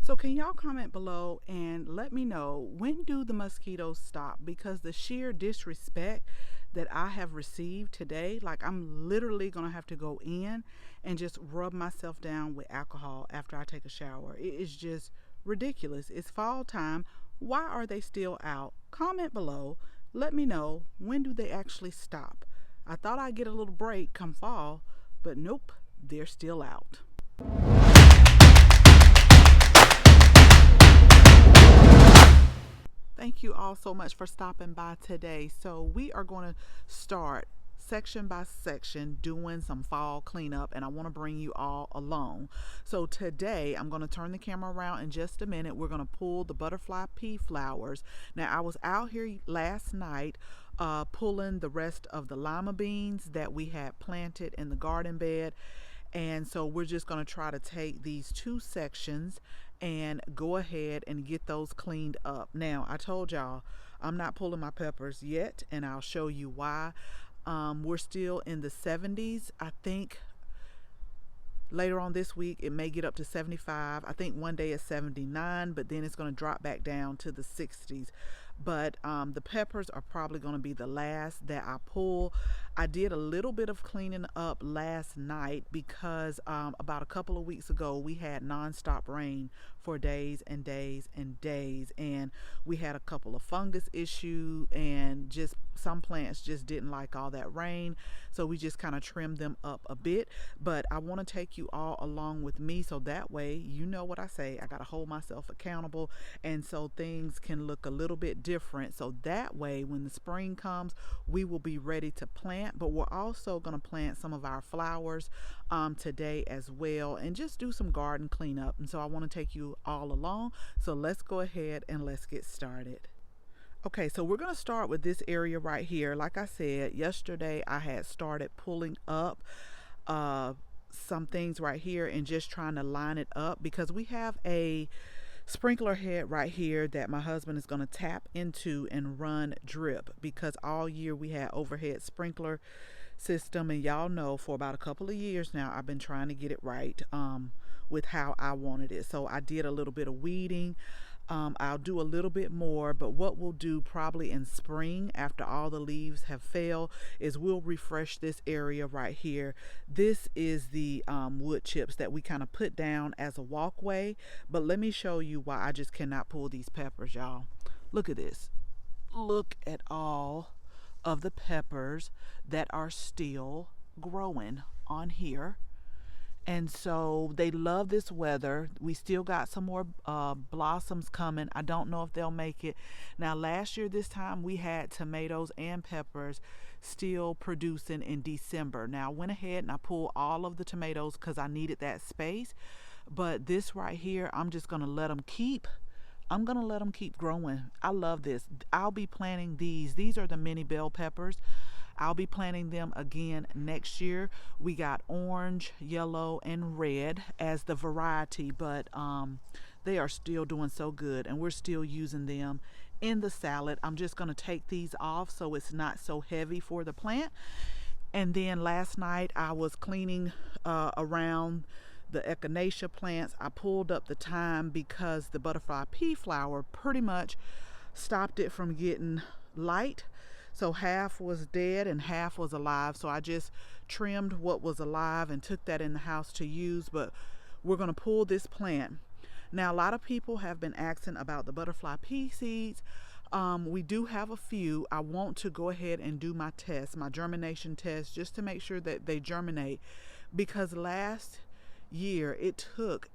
So can y'all comment below and let me know, when do the mosquitoes stop? Because the sheer disrespect that I have received today, like I'm literally gonna have to go in and just rub myself down with alcohol after I take a shower. It is just ridiculous. It's fall time. Why are they still out? Comment below. Let me know, when do they actually stop? I thought I'd get a little break come fall, but nope, they're still out. Thank you all so much for stopping by today. So we are going to start section by section doing some fall cleanup, and I want to bring you all along. So today I'm going to turn the camera around in just a minute. We're going to pull the butterfly pea flowers. Now I was out here last night pulling the rest of the lima beans that we had planted in the garden bed. And so we're just going to try to take these two sections and go ahead and get those cleaned up. Now, I told y'all I'm not pulling my peppers yet, and I'll show you why. We're still in the 70s. I think later on this week it may get up to 75. I think one day it's 79, but then it's going to drop back down to the 60s. But the peppers are probably going to be the last that I pull. I did a little bit of cleaning up last night because about a couple of weeks ago we had nonstop rain for days and days and days, and we had a couple of fungus issue, and just some plants just didn't like all that rain, so we just kind of trimmed them up a bit. But I want to take you all along with me, so that way you know what I say. I got to hold myself accountable, and so things can look a little bit different, so that way when the spring comes we will be ready to plant. But we're also going to plant some of our flowers today as well, and just do some garden cleanup. And so I want to take you all along, so let's go ahead and let's get started. Okay, so we're going to start with this area right here. Like I said, yesterday I had started pulling up some things right here and just trying to line it up, because we have a sprinkler head right here that my husband is going to tap into and run drip, because all year we had overhead sprinkler system, and y'all know for about a couple of years now I've been trying to get it right with how I wanted it. So I did a little bit of weeding. I'll do a little bit more, but what we'll do probably in spring after all the leaves have fell is we'll refresh this area right here. This is the wood chips that we kind of put down as a walkway, but let me show you why I just cannot pull these peppers, y'all. Look at this. Look at all of the peppers that are still growing on here. And so they love this weather. We still got some more blossoms coming. I don't know if they'll make it. Now, last year this time we had tomatoes and peppers still producing in December. Now I went ahead and I pulled all of the tomatoes because I needed that space. But this right here, I'm just going to let them keep. I'm going to let them keep growing. I love this. I'll be planting these. These are the mini bell peppers. I'll be planting them again next year. We got orange, yellow, and red as the variety, but they are still doing so good, and we're still using them in the salad. I'm just going to take these off so it's not so heavy for the plant. And then last night I was cleaning around the echinacea plants. I pulled up the thyme because the butterfly pea flower pretty much stopped it from getting light. So half was dead and half was alive. So I just trimmed what was alive and took that in the house to use. But we're going to pull this plant. Now, a lot of people have been asking about the butterfly pea seeds. We do have a few. I want to go ahead and do my test, my germination test, just to make sure that they germinate. Because last year it took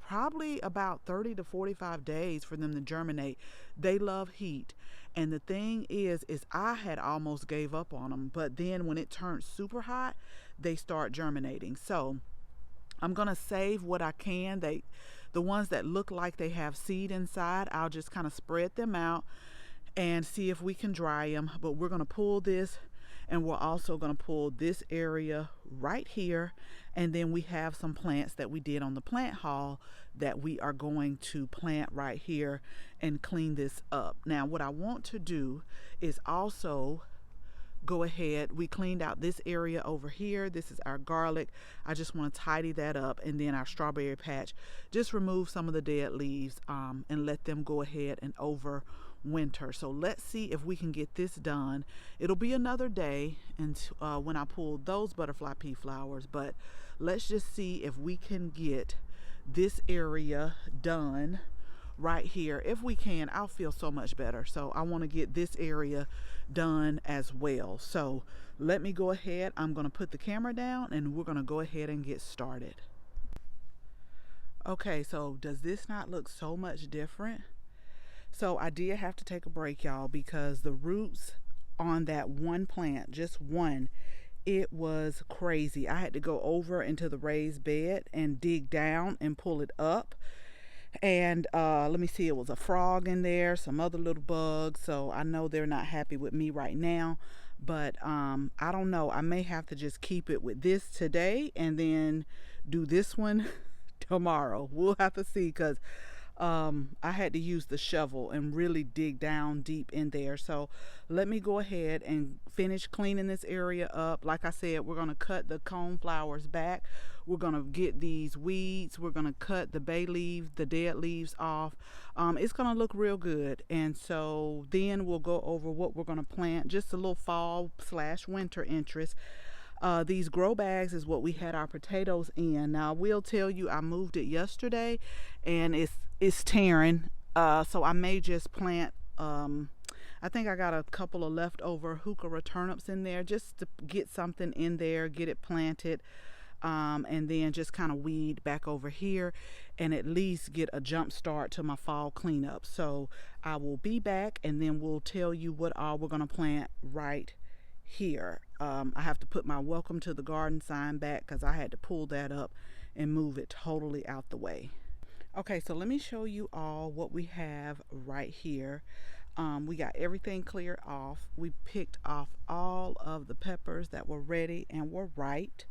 probably about 30 to 45 days for them to germinate. They love heat. And the thing is I had almost gave up on them, but then when it turns super hot, they start germinating. So I'm going to save what I can. The ones that look like they have seed inside, I'll just kind of spread them out and see if we can dry them. But we're going to pull this, and we're also going to pull this area right here. And then we have some plants that we did on the plant haul that we are going to plant right here and clean this up. Now, what I want to do is also go ahead. We cleaned out this area over here. This is our garlic. I just want to tidy that up. And then our strawberry patch, just remove some of the dead leaves and let them go ahead and overwinter. So let's see if we can get this done. It'll be another day and when I pull those butterfly pea flowers, but let's just see if we can get this area done right here. If we can, I'll feel so much better. So I want to get this area done as well. So let me go ahead. I'm going to put the camera down and we're going to go ahead and get started. Okay, so does this not look so much different? So I did have to take a break, y'all, because the roots on that one plant, just one, it was crazy. I had to go over into the raised bed and dig down and pull it up. And let me see, it was a frog in there, some other little bugs. So I know they're not happy with me right now, but I don't know. I may have to just keep it with this today and then do this one tomorrow. We'll have to see, because I had to use the shovel and really dig down deep in there. So let me go ahead and finish cleaning this area up. Like I said, we're going to cut the cone flowers back. We're going to get these weeds. We're going to cut the bay leaves, the dead leaves off. It's going to look real good. And so then we'll go over what we're going to plant, just a little fall/winter interest. These grow bags is what we had our potatoes in. Now I will tell you, I moved it yesterday and it's tearing. So I may just plant, I think I got a couple of leftover heuchera turnips in there just to get something in there, get it planted. And then just kind of weed back over here and at least get a jump start to my fall cleanup. So I will be back and then we'll tell you what all we're going to plant right here. I have to put my welcome to the garden sign back because I had to pull that up and move it totally out the way. Okay, so let me show you all what we have right here. We got everything cleared off. We picked off all of the peppers that were ready and were ripe.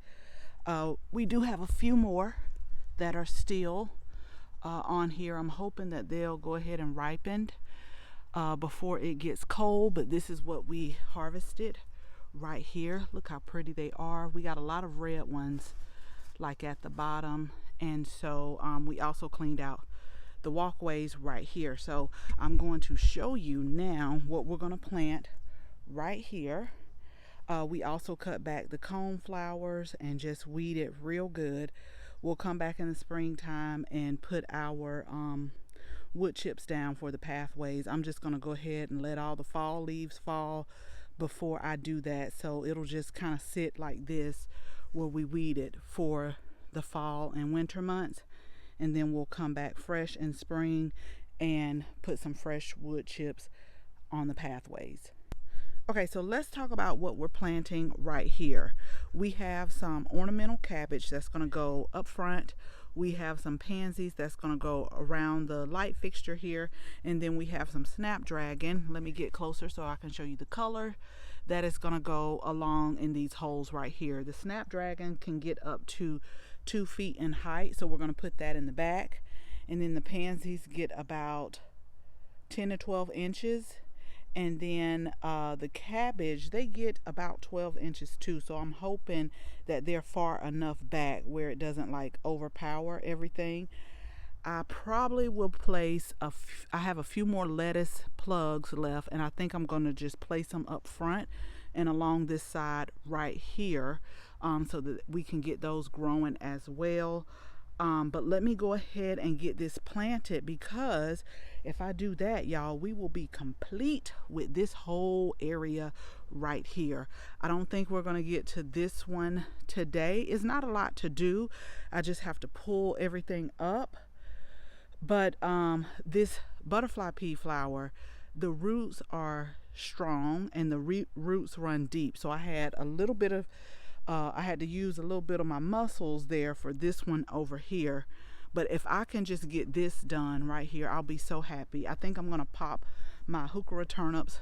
We do have a few more that are still on here. I'm hoping that they'll go ahead and ripen before it gets cold, but this is what we harvested right here. Look how pretty they are. We got a lot of red ones like at the bottom, and so we also cleaned out the walkways right here. So I'm going to show you now what we're going to plant right here. We also cut back the cone flowers and just weed it real good. We'll come back in the springtime and put our wood chips down for the pathways. I'm just going to go ahead and let all the fall leaves fall before I do that. So it'll just kind of sit like this where we weed it for the fall and winter months. And then we'll come back fresh in spring and put some fresh wood chips on the pathways. Okay, so let's talk about what we're planting right here. We have some ornamental cabbage that's going to go up front. We have some pansies that's going to go around the light fixture here. And then we have some snapdragon. Let me get closer so I can show you the color that is going to go along in these holes right here. The snapdragon can get up to 2 feet in height, so we're going to put that in the back. And then the pansies get about 10 to 12 inches. And then the cabbage, they get about 12 inches too. So I'm hoping that they're far enough back where it doesn't like overpower everything. I probably will place I have a few more lettuce plugs left, and I think I'm going to just place them up front and along this side right here, so that we can get those growing as well. But let me go ahead and get this planted, because if I do that, y'all, we will be complete with this whole area right here. I don't think we're going to get to this one today. It's not a lot to do. I just have to pull everything up. But this butterfly pea flower, the roots are strong and the roots run deep. So I had a little bit of I had to use a little bit of my muscles there for this one over here. But if I can just get this done right here, I'll be so happy. I think I'm going to pop my heuchera turnips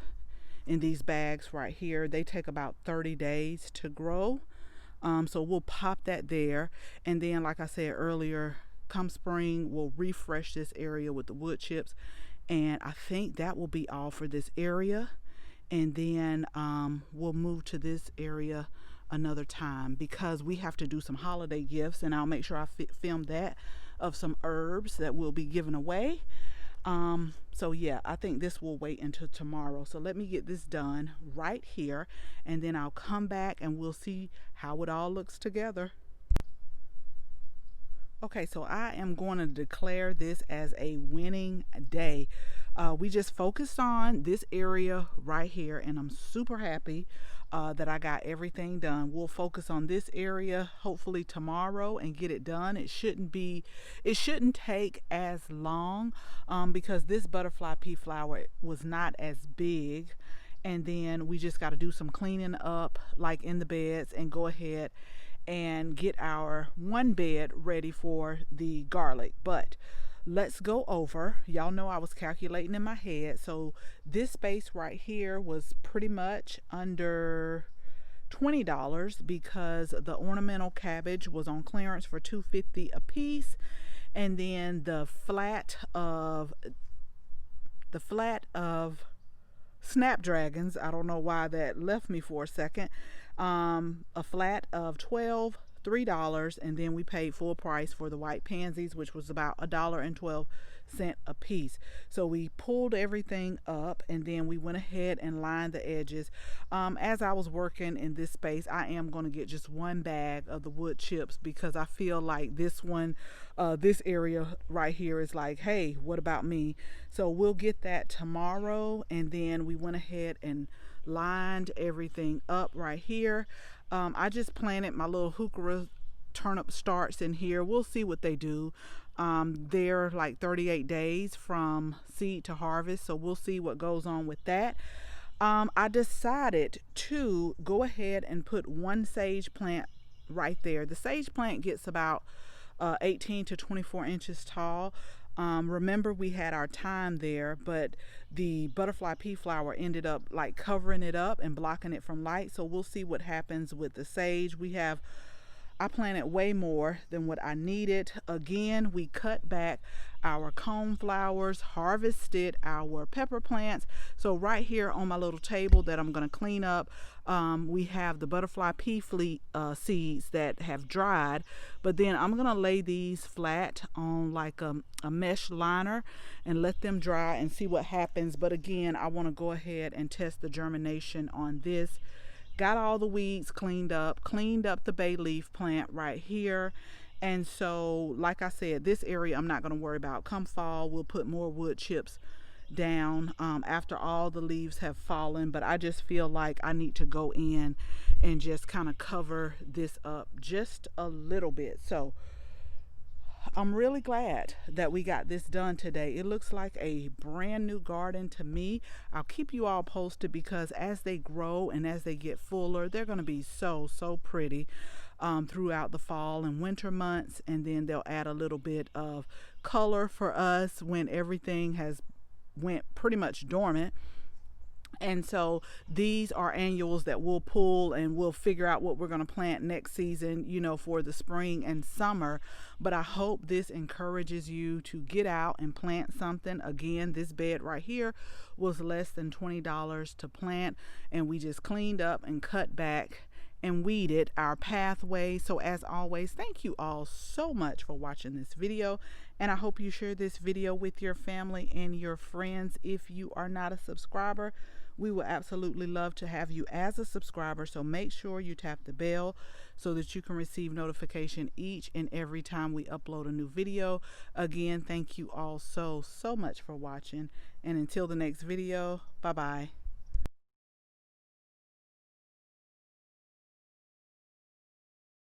in these bags right here. They take about 30 days to grow. So we'll pop that there. And then, like I said earlier, come spring, we'll refresh this area with the wood chips. And I think that will be all for this area. and then we'll move to this area another time because we have to do some holiday gifts, and I'll make sure I film that of some herbs that will be given away. So yeah, I think this will wait until tomorrow. So let me get this done right here, and then I'll come back and we'll see how it all looks together. Okay, so I am going to declare this as a winning day. We just focused on this area right here, and I'm super happy that I got everything done. We'll focus on this area hopefully tomorrow and get it done. It shouldn't take as long because this butterfly pea flower was not as big. And then we just got to do some cleaning up like in the beds and go ahead and get our one bed ready for the garlic. But let's go over. Y'all know I was calculating in my head. So this space right here was pretty much under $20 because the ornamental cabbage was on clearance for $2.50 a piece, and then the flat of snapdragons, I don't know why that left me for a second, a flat of $3, and then we paid full price for the white pansies, which was about $1.12 a piece. So we pulled everything up, and then we went ahead and lined the edges. As I was working in this space, I am going to get just one bag of the wood chips because I feel like this area right here is like, hey, what about me? So we'll get that tomorrow. And then we went ahead and lined everything up right here. I just planted my little heuchera turnip starts in here. We'll see what they do. They're like 38 days from seed to harvest, so we'll see what goes on with that. I decided to go ahead and put one sage plant right there. The sage plant gets about 18 to 24 inches tall. Remember, we had our thyme there, but the butterfly pea flower ended up like covering it up and blocking it from light. So we'll see what happens with the sage. I planted way more than what I needed. Again, we cut back our coneflowers, harvested our pepper plants. So right here on my little table that I'm going to clean up, we have the butterfly pea seeds that have dried. But then I'm going to lay these flat on like a mesh liner and let them dry and see what happens. But again, I want to go ahead and test the germination on this. Got all the weeds cleaned up the bay leaf plant right here. And so, like I said, this area I'm not going to worry about. Come fall, we'll put more wood chips down after all the leaves have fallen. But I just feel like I need to go in and just kind of cover this up just a little bit. So I'm really glad that we got this done today. It looks like a brand new garden to me. I'll keep you all posted because as they grow and as they get fuller, they're going to be so pretty throughout the fall and winter months. And then they'll add a little bit of color for us when everything has went pretty much dormant. And so these are annuals that we'll pull and we'll figure out what we're going to plant next season, for the spring and summer. But I hope this encourages you to get out and plant something. Again, this bed right here was less than $20 to plant, and we just cleaned up and cut back and weeded our pathway. So as always, thank you all so much for watching this video, and I hope you share this video with your family and your friends. If you are not a subscriber, we will absolutely love to have you as a subscriber. So make sure you tap the bell so that you can receive notification each and every time we upload a new video. Again, thank you all so much for watching, and until the next video, bye bye.